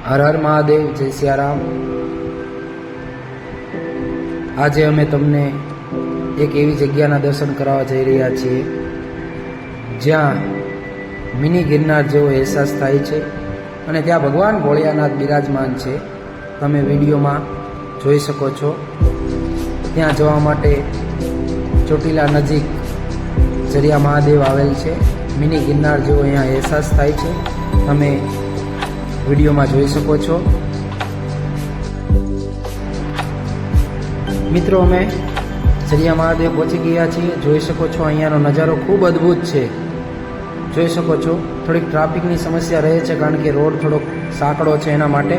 હર હર મહાદેવ, જય સિયારામ। આજે અમે તમને એક એવી જગ્યાના દર્શન કરાવવા જઈ રહ્યા છીએ જ્યાં મિની ગિરનાર જેવો અહેસાસ થાય છે અને ત્યાં ભગવાન ભોળિયાનાથ બિરાજમાન છે। તમે વિડીયોમાં જોઈ શકો છો। ત્યાં જવા માટે ચોટીલા નજીક જરિયા મહાદેવ આવેલ છે। મિની ગિરનાર જેવો અહીંયા અહેસાસ થાય છે, તમે વિડીયોમાં જોઈ શકો છો। મિત્રો, અમે જરિયા મહાદેવ પહોંચી ગયા છીએ। જોઈ શકો છો અહીંયાનો નજારો ખૂબ અદ્ભુત છે, જોઈ શકો છો। થોડીક ટ્રાફિકની સમસ્યા રહે છે કારણ કે રોડ થોડોક સાંકડો છે, એના માટે।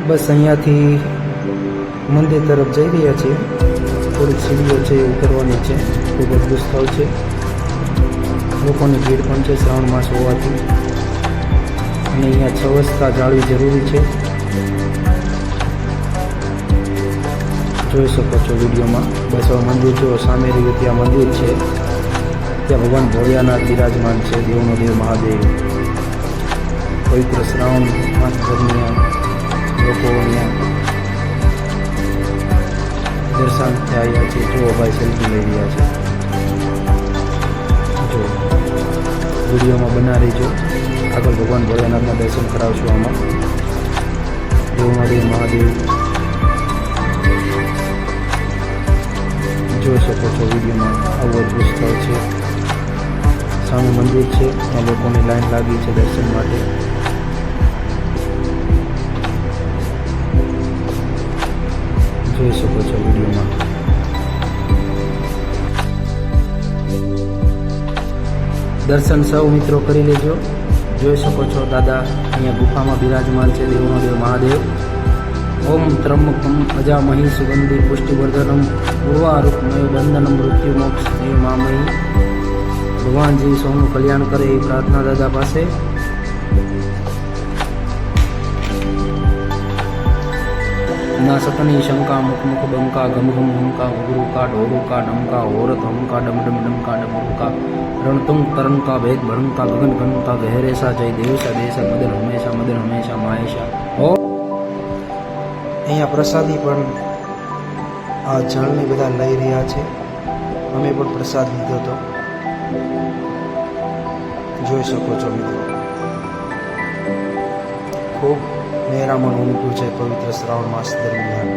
બસ અહીંયાથી મંદિર તરફ જઈ રહ્યા છીએ। થોડીક સીડીઓ છે એ ઉતરવાની છે, ખૂબ અદ્ભુત સ્થળ છે। લોકોની ભીડ પણ છે શ્રાવણ માસ હોવાથી, અને અહીંયા સ્વચ્છતા જાળવી જરૂરી છે। જોઈ શકો છો વિડીયોમાં। બસ હવે મંદિર જો સામે રહ્યું ત્યાં મંદિર છે, ત્યાં ભગવાન ભોળિયાનાથ બિરાજમાન છે, દેવનો દેવ મહાદેવ। પવિત્ર શ્રાવણ માસ દરમિયાન લોકો અહીંયા દર્શનાર્થે આવ્યા છે। જો ભાઈ સેલ્ફી લઈ રહ્યા છે, જો વિડીયોમાં બના રહીજો। આગળ ભગવાન ભોળિયાનાથના દર્શન કરાવશું આમાં। દેવનો દેવ મહાદેવ જોઈ શકો છો વિડીયોમાં। આવું અદ્ભુત સ્થળ છે, સામે મંદિર છે, ત્યાં લોકોની લાઈન લાગી છે દર્શન માટે। જોઈ શકો છો વિડીયોમાં। દર્શન સૌ મિત્રો કરી લેજો। જોઈ શકો છો દાદા અહીંયા ગુફામાં બિરાજમાન છે, દેવનો દેવ મહાદેવ। ઓમ ત્રંબકમ અજામહી સુગંધી પુષ્ટિવર્ધનમ પૂર્વારૂપમય બંધનમ મૃત્યુ મોક્ષ દેવ મામહી। ભગવાનજી સૌનું કલ્યાણ કરે એ પ્રાર્થના દાદા પાસે। ના સતની શંકા મુખ મુખ બંકા ગમ ગમ હંકા ગુરુકા ઢોરુકા ડમકા ઓરત હંકા ડમ ડમ ડમકા ડમરુકા રણતુંગ તરંકા ભેદ ભણંકા ગગન ઘનતા ગહેરેસા જય દેવસા દેશા મદન હંમેશા માયેશા હો। અહીંયા પ્રસાદી પણ આ જળને બધા લઈ રહ્યા છે, અમે પણ પ્રસાદ લીધો હતો, જોઈ શકો છો મિત્રો। ખૂબ મહેરામણ અનુભવ છે પવિત્ર શ્રાવણ માસ દરમિયાન।